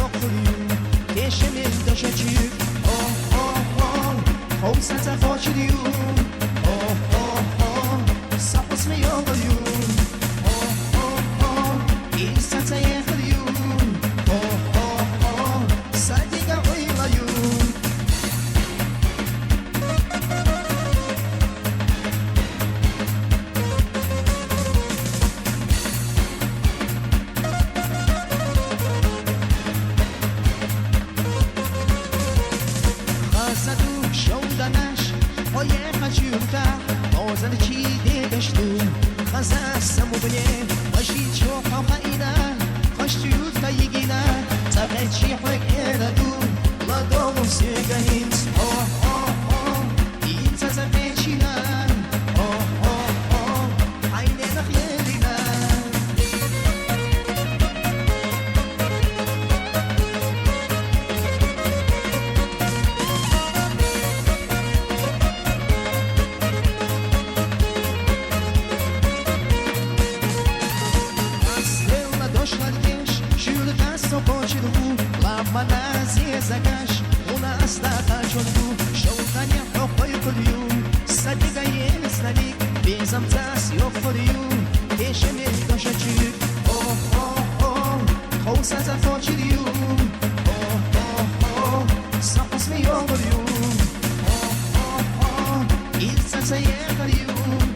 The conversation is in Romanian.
yok oluyor Geçemiz döş açık Oh oh oh Olsa da foçluyor Oh oh oh Sapız mı yoluyor Oh oh oh İnsata yakılıyor Oh oh oh Sadiga uyuyor Khazadu shouldanash Oye khajurta Ozan chi de gashtu Khaza samubne Washi choqa khaina Khashtuyut kayigina Tabchi haqeradu La domu segahins Oh oh oh Inza zabechina Oh oh oh Ayne nakhlina منازل زكاش وناس لا تشوفو شو تاني حقي كل يوم صدق يسنالك بيزم تاس يوفر يوم ايش من دوشتشيك اوه اوه اوه خوسا تفوتش اليوم اوه اوه اوه صفص مي يوم اليوم اوه اوه اوه إلسا سيخ اليوم